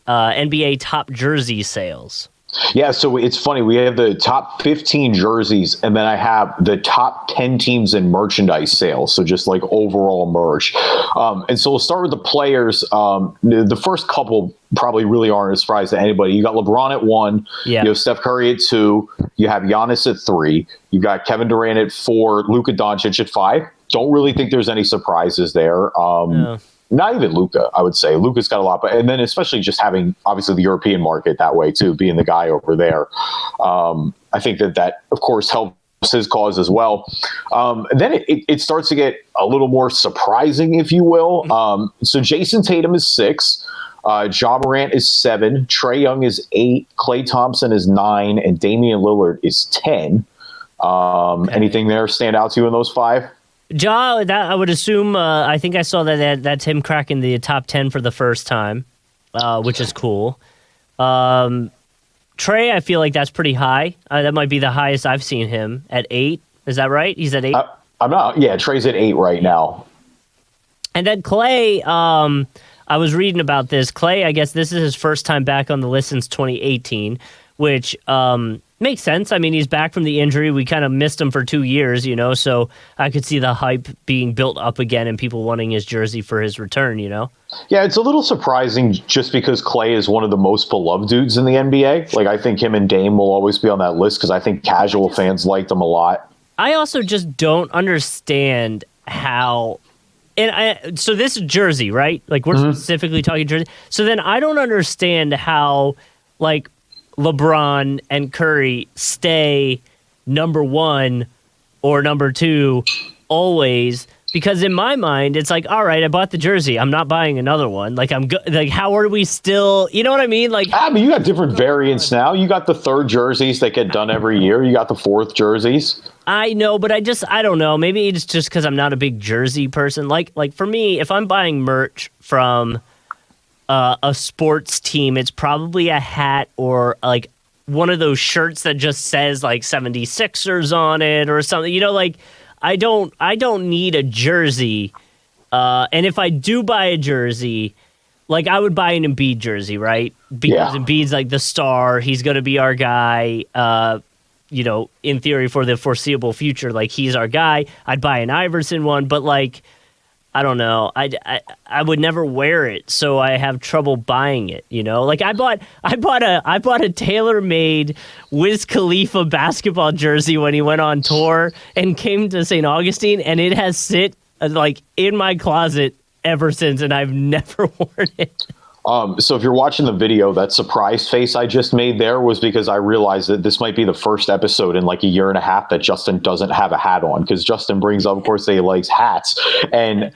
NBA top jersey sales. Yeah, so it's funny. We have the top 15 jerseys, and then I have the top 10 teams in merchandise sales. So just like overall merch. And so we'll start with the players. The first couple probably really aren't a surprise to anybody. You got LeBron at 1. Yeah. You have Steph Curry at 2. You have Giannis at 3. You got Kevin Durant at 4. Luka Doncic at 5. Don't really think there's any surprises there. No. Not even Luka, I would say. Luka's got a lot, and then especially just having obviously the European market that way too, being the guy over there. I think that of course helps his cause as well. Then it starts to get a little more surprising, if you will. So Jason Tatum is 6. Ja Morant is 7. Trae Young is 8. Klay Thompson is 9, and Damian Lillard is 10. Okay. Anything there stand out to you in those 5? Ja, that I would assume. I think I saw that's him cracking the top 10 for the first time, which is cool. Trae, I feel like that's pretty high. That might be the highest I've seen him at 8. Is that right? He's at 8. I'm not. Yeah, Trae's at 8 right now. And then Klay. I was reading about this. Klay, I guess this is his first time back on the list since 2018, which makes sense. I mean, he's back from the injury. We kind of missed him for 2 years, so I could see the hype being built up again and people wanting his jersey for his return, Yeah, it's a little surprising just because Klay is one of the most beloved dudes in the NBA. Like, I think him and Dame will always be on that list because I think casual fans liked him a lot. I also just don't understand how... so this is jersey, right? Like, we're specifically talking jersey. So then I don't understand how, like, LeBron and Curry stay number 1 or number 2 always, because in my mind it's like, all right, I bought the jersey, I'm not buying another one. Like, I'm good. Like, how are we still? You know what I mean? Like, you got different variants now. You got the 3rd jerseys that get done every year. You got the 4th jerseys. I know, but I don't know. Maybe it's just because I'm not a big jersey person. Like for me, if I'm buying merch from a sports team, it's probably a hat or like one of those shirts that just says like 76ers on it or something. Like I don't need a jersey. And if I do buy a jersey, like I would buy an Embiid jersey, right? Because Embiid's like the star. He's going to be our guy, in theory for the foreseeable future. Like, he's our guy. I'd buy an Iverson one, but like, I don't know. I would never wear it, so I have trouble buying it. Like I bought a tailor-made Wiz Khalifa basketball jersey when he went on tour and came to St. Augustine, and it has sit like in my closet ever since, and I've never worn it. So if you're watching the video, that surprise face I just made there was because I realized that this might be the first episode in like a year and a half that Justin doesn't have a hat on, because Justin brings up, of course, that he likes hats. And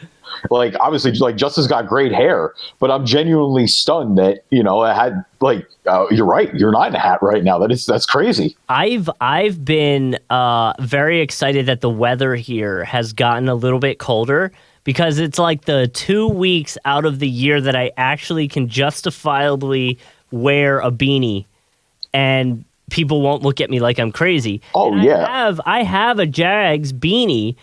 like, obviously, like, Justin's got great hair, but I'm genuinely stunned that, I had like, you're right. You're not in a hat right now. That's crazy. I've been very excited that the weather here has gotten a little bit colder, because it's like the 2 weeks out of the year that I actually can justifiably wear a beanie and people won't look at me like I'm crazy. Oh, and yeah. I have a Jags beanie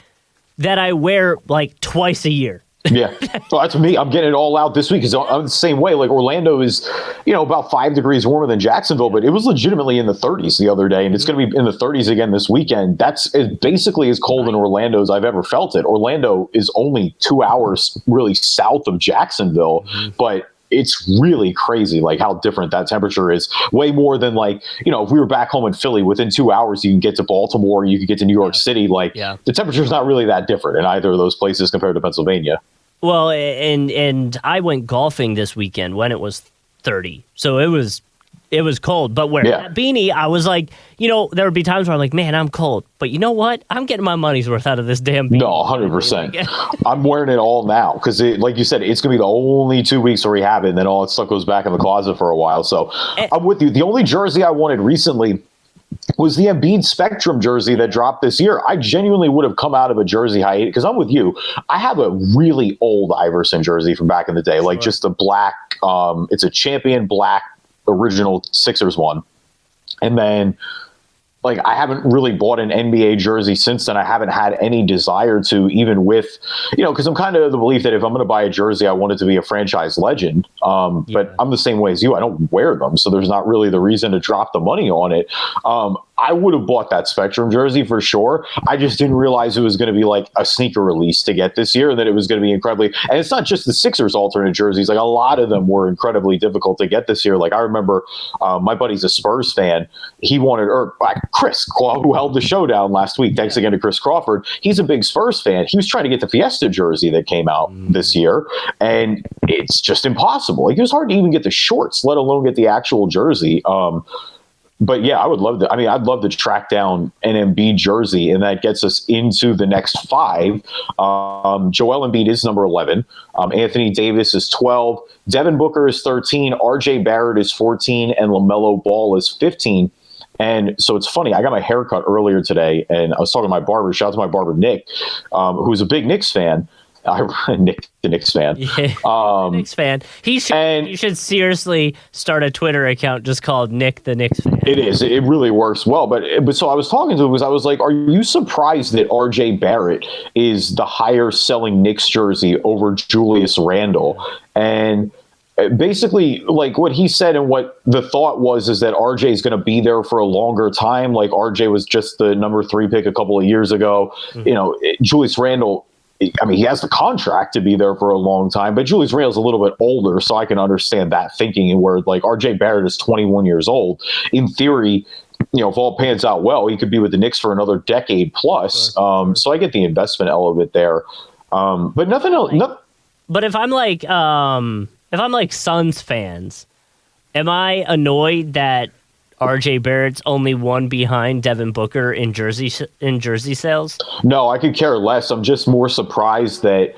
that I wear like twice a year. Yeah. So that's me. I'm getting it all out this week because I'm the same way. Like, Orlando is, about 5 degrees warmer than Jacksonville, but it was legitimately in the 30s the other day, and it's going to be in the 30s again this weekend. That's basically as cold in Orlando as I've ever felt it. Orlando is only 2 hours really south of Jacksonville, but it's really crazy, like, how different that temperature is. Way more than, like, if we were back home in Philly, within 2 hours you can get to Baltimore, you can get to New York City. Like, the temperature's not really that different in either of those places compared to Pennsylvania. Well, and I went golfing this weekend when it was 30, so it was cold. But wearing that beanie, I was like, there would be times where I'm like, man, I'm cold. But you know what? I'm getting my money's worth out of this damn beanie. No, 100%. I'm wearing it all now because, like you said, it's going to be the only 2 weeks where we have it, and then all that stuff goes back in the closet for a while. So I'm with you. The only jersey I wanted recently was the Embiid Spectrum jersey that dropped this year. I genuinely would have come out of a jersey hiatus because I'm with you. I have a really old Iverson jersey from back in the day, like just a black, it's a champion black original Sixers one. And then like I haven't really bought an NBA jersey since then. I haven't had any desire to, even with, because I'm kind of the belief that if I'm going to buy a jersey, I want it to be a franchise legend. But I'm the same way as you. I don't wear them, so there's not really the reason to drop the money on it. I would have bought that Spectrum jersey for sure. I just didn't realize it was going to be like a sneaker release to get this year, and that it was going to be incredibly. And it's not just the Sixers alternate jerseys. Like a lot of them were incredibly difficult to get this year. Like I remember my buddy's a Spurs fan. He wanted, or Chris, who held the showdown last week. Thanks again to Chris Crawford. He's a big Spurs fan. He was trying to get the Fiesta jersey that came out this year, and it's just impossible. Like it was hard to even get the shorts, let alone get the actual jersey. But yeah, I would love to. I mean, I'd love to track down an Embiid jersey, and that gets us into the next 5. Joel Embiid is number 11. Anthony Davis is 12. Devin Booker is 13. RJ Barrett is 14, and LaMelo Ball is 15. And so it's funny. I got my hair cut earlier today, and I was talking to my barber. Shout out to my barber Nick, who's a big Knicks fan. Nick, the Knicks fan. Yeah, Knicks fan. You should seriously start a Twitter account just called Nick the Knicks fan. It is. It really works well. But so I was talking to him because I was like, "Are you surprised that RJ Barrett is the higher selling Knicks jersey over Julius Randle?" And basically, like what he said and what the thought was is that RJ is going to be there for a longer time. Like RJ was just the number 3 pick a couple of years ago. Julius Randle. I mean, he has the contract to be there for a long time, but Julius Randle's a little bit older, so I can understand that thinking. And where like RJ Barrett is 21 years old, in theory, if all pans out well, he could be with the Knicks for another decade plus. Sure. So I get the investment element there, but nothing else. But if I'm like Suns fans, am I annoyed that RJ Barrett's only one behind Devin Booker in jersey sales? No, I could care less. I'm just more surprised that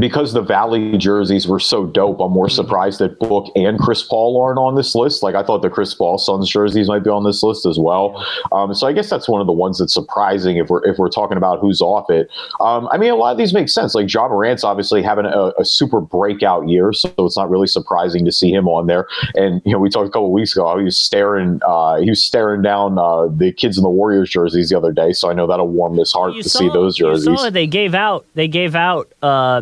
because the Valley jerseys were so dope, I'm more surprised that Book and Chris Paul aren't on this list. Like I thought the Chris Paul Suns jerseys might be on this list as well. So I guess that's one of the ones that's surprising if we're talking about who's off it. I mean, a lot of these make sense. Like Ja Morant's obviously having a super breakout year, so it's not really surprising to see him on there. And we talked a couple of weeks ago how he was staring down the kids in the Warriors jerseys the other day, so I know that'll warm his heart to see those jerseys. You saw they gave out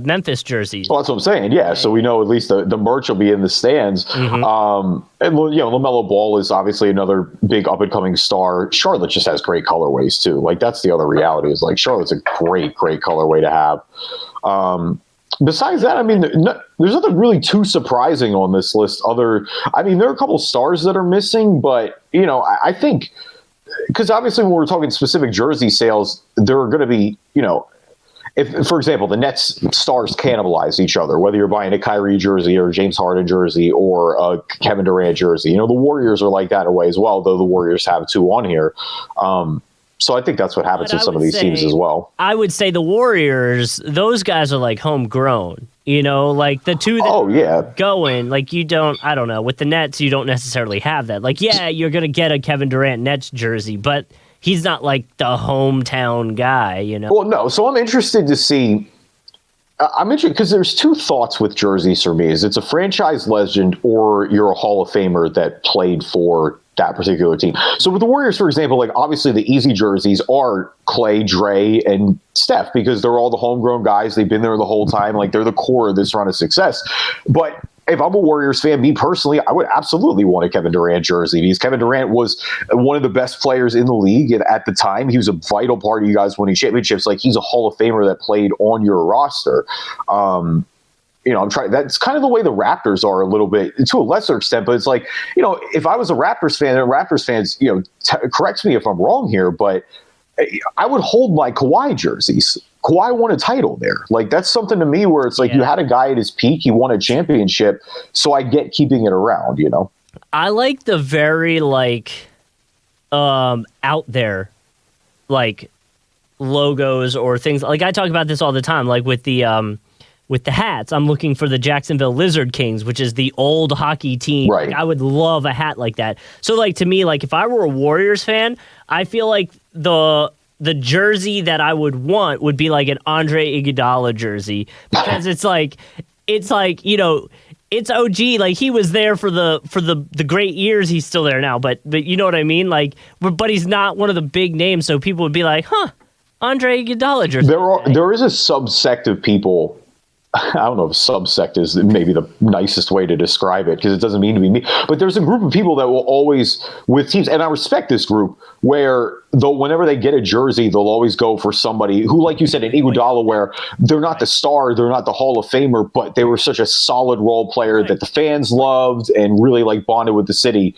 Memphis jerseys. Well, that's what I'm saying. Yeah, so we know at least the merch will be in the stands. Mm-hmm. And LaMelo Ball is obviously another big up and coming star. Charlotte just has great colorways too. Like that's the other reality is like Charlotte's a great colorway to have. Besides that, I mean, there's nothing really too surprising on this list. There are a couple stars that are missing, but I think because obviously when we're talking specific jersey sales, there are going to be, if, for example, the Nets stars cannibalize each other, whether you're buying a Kyrie jersey or a James Harden jersey or a Kevin Durant jersey, the Warriors are like that in a way as well, though the Warriors have 2 on here. So I think that's what happens with some of these teams as well. I would say the Warriors, those guys are like homegrown, like the two that going, like I don't know, with the Nets, you don't necessarily have that. Like, yeah, you're going to get a Kevin Durant Nets jersey, but he's not like the hometown guy, Well, no, so I'm interested to see. I'm interested because there's 2 thoughts with jerseys for me. Is it's a franchise legend or you're a Hall of Famer that played for that particular team. So with the Warriors, for example, like obviously the easy jerseys are Clay, Dre, and Steph because they're all the homegrown guys. They've been there the whole time. Like they're the core of this run of success. But if I'm a Warriors fan, me personally, I would absolutely want a Kevin Durant jersey because Kevin Durant was one of the best players in the league at the time. He was a vital part of you guys winning championships. Like he's a Hall of Famer that played on your roster. I'm trying. That's kind of the way the Raptors are a little bit to a lesser extent, but it's like, if I was a Raptors fan and Raptors fans, correct me if I'm wrong here, but I would hold my Kawhi jerseys. Kawhi won a title there. Like that's something to me where it's like you had a guy at his peak, he won a championship, so I get keeping it around, I like the very out there like logos or things. Like I talk about this all the time, like with the hats, I'm looking for the Jacksonville Lizard Kings, which is the old hockey team. Right. Like, I would love a hat like that. So, like, to me, like, if I were a Warriors fan, I feel like the jersey that I would want would be like an Andre Iguodala jersey because it's like it's OG. Like, he was there for the great years. He's still there now, but you know what I mean? Like, but he's not one of the big names, so people would be like, huh, Andre Iguodala or something. There is a subsect of people. I don't know if subsect is maybe the nicest way to describe it, because it doesn't mean to be me. But there's a group of people that will always, with teams, and I respect this group, where whenever they get a jersey, they'll always go for somebody who, like you said, an Iguodala, where they're not the star, they're not the Hall of Famer, but they were such a solid role player that the fans loved and really like bonded with the city.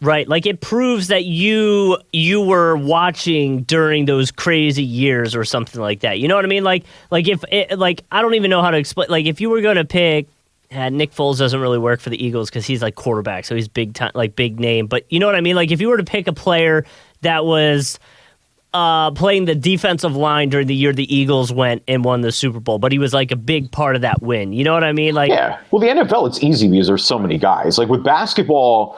Right, like it proves that you were watching during those crazy years or something like that. You know what I mean? Like if it, like I don't even know how to explain. Like if you were going to pick, Nick Foles doesn't really work for the Eagles because he's like quarterback, so he's big time, like big name. But you know what I mean? Like if you were to pick a player that was playing the defensive line during the year the Eagles went and won the Super Bowl, but he was like a big part of that win. You know what I mean? Like, yeah. Well, the NFL, it's easy because there's so many guys. Like with basketball.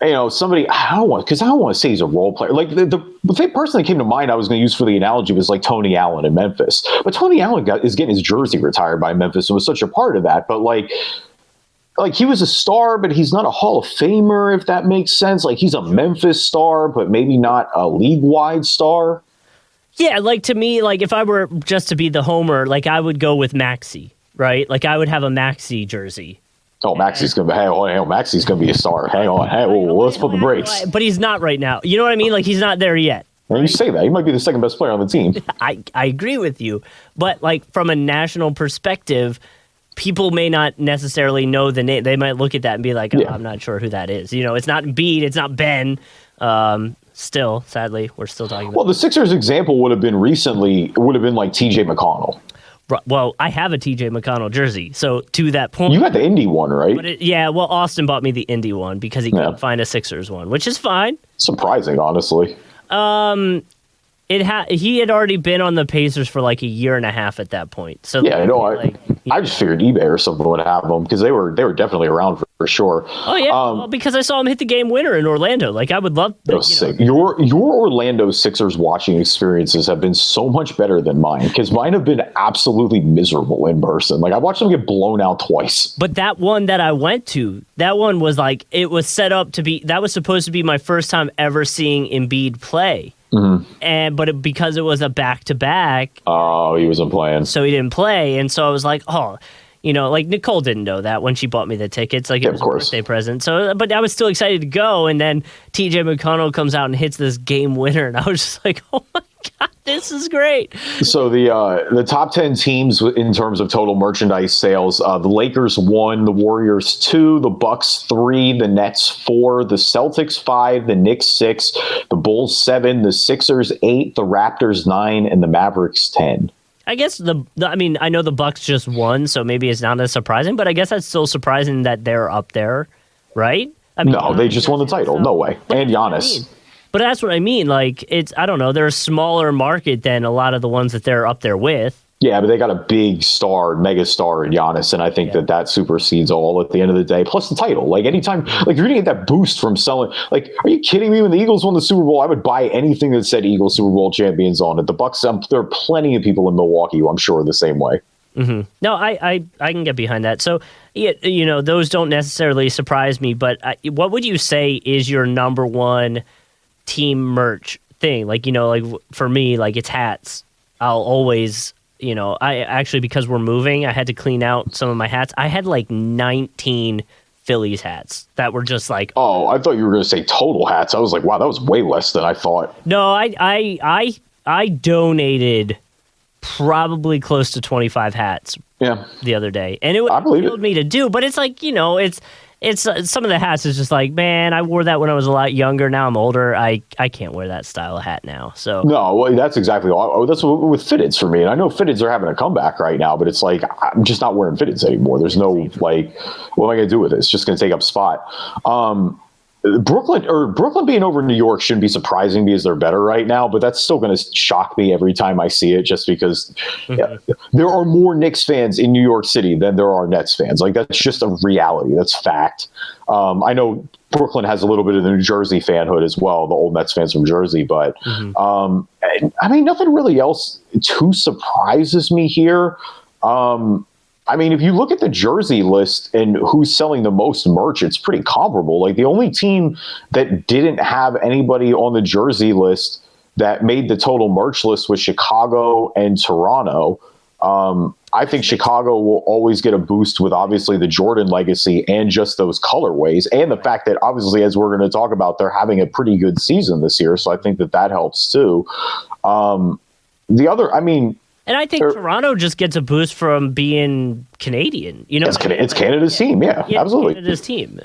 You know, somebody, I don't want to say he's a role player. Like the person that came to mind I was going to use for the analogy was like Tony Allen in Memphis. But Tony Allen is getting his jersey retired by Memphis and was such a part of that. But like he was a star, but he's not a Hall of Famer, if that makes sense. Like he's a Memphis star, but maybe not a league-wide star. Yeah, like to me, like if I were just to be the homer, like I would go with Maxey, right? Like I would have a Maxey jersey. Oh, Maxey's gonna be a star. Hang on, let's put the brakes. But he's not right now. You know what I mean? Like he's not there yet. And you say that he might be the second best player on the team. I agree with you, but like from a national perspective, people may not necessarily know the name. They might look at that and be like, "Oh, I'm not sure who that is." You know, it's not Embiid, it's not Ben. Still, sadly, we're still talking about. Well, the Sixers example would have been like T.J. McConnell. Well, I have a T.J. McConnell jersey, so to that point... You got the Indy one, right? But well, Austin bought me the Indy one because he couldn't find a Sixers one, which is fine. Surprising, honestly. He had already been on the Pacers for like a year and a half at that point. So yeah, I know. I just figured eBay or something would have them because they were definitely around for sure. Oh yeah, well, because I saw him hit the game winner in Orlando. Like I would love. Your Orlando Sixers watching experiences have been so much better than mine because mine have been absolutely miserable in person. Like I watched them get blown out twice. But that one that I went to, that one was like it was set up to be. That was supposed to be my first time ever seeing Embiid play. Mm-hmm. Because it was a back-to-back. Oh, he wasn't playing. So he didn't play, and so I was like, like Nicole didn't know that when she bought me the tickets. Like it was a birthday present. So, but I was still excited to go, and then T.J. McConnell comes out and hits this game winner, and I was just like, oh my God, this is great. So the top 10 teams in terms of total merchandise sales, the Lakers 1, the Warriors 2, the Bucks 3, the Nets 4, the Celtics 5, the Knicks 6, the Bulls 7, the Sixers 8, the Raptors 9, and the Mavericks 10. I guess I know the Bucks just won, so maybe it's not as surprising, but I guess that's still surprising that they're up there, right? No, they just won the title. No way. And Giannis. But that's what I mean. Like, I don't know, they're a smaller market than a lot of the ones that they're up there with. Yeah, but they got a big star, mega star in Giannis, and I think that supersedes all at the end of the day. Plus the title. Like, anytime, like, you're going to get that boost from selling. Like, are you kidding me? When the Eagles won the Super Bowl, I would buy anything that said Eagles Super Bowl champions on it. The Bucks, there are plenty of people in Milwaukee who I'm sure are the same way. Mm-hmm. No, I can get behind that. So, those don't necessarily surprise me, but what would you say is your number one team merch thing? Like, like for me, like it's hats. I'll always... I actually, because we're moving, I had to clean out some of my hats. I had like 19 Phillies hats that were just like... Oh, I thought you were going to say total hats. I was like, wow, that was way less than I thought. No, I donated probably close to 25 hats the other day. And it killed me to do, but it's like, it's some of the hats is just like, man, I wore that when I was a lot younger. Now I'm older. I can't wear that style of hat now. So no, well, that's exactly all. That's with fitteds for me. And I know fitteds are having a comeback right now, but it's like I'm just not wearing fitteds anymore. There's no like, what am I going to do with it? It's just going to take up spot. Brooklyn being over New York shouldn't be surprising because they're better right now, but that's still going to shock me every time I see it just because there are more Knicks fans in New York City than there are Nets fans. Like, that's just a reality. That's fact. I know Brooklyn has a little bit of the New Jersey fanhood as well, the old Nets fans from Jersey, but nothing really else too surprises me here. I mean, if you look at the jersey list and who's selling the most merch, it's pretty comparable. Like the only team that didn't have anybody on the jersey list that made the total merch list was Chicago and Toronto. I think Chicago will always get a boost with obviously the Jordan legacy and just those colorways, and the fact that obviously, as we're going to talk about, they're having a pretty good season this year. So I think that helps too. The other, I mean, and I think Toronto just gets a boost from being Canadian. You know, it's Canada's team. Yeah, absolutely. Canada's team.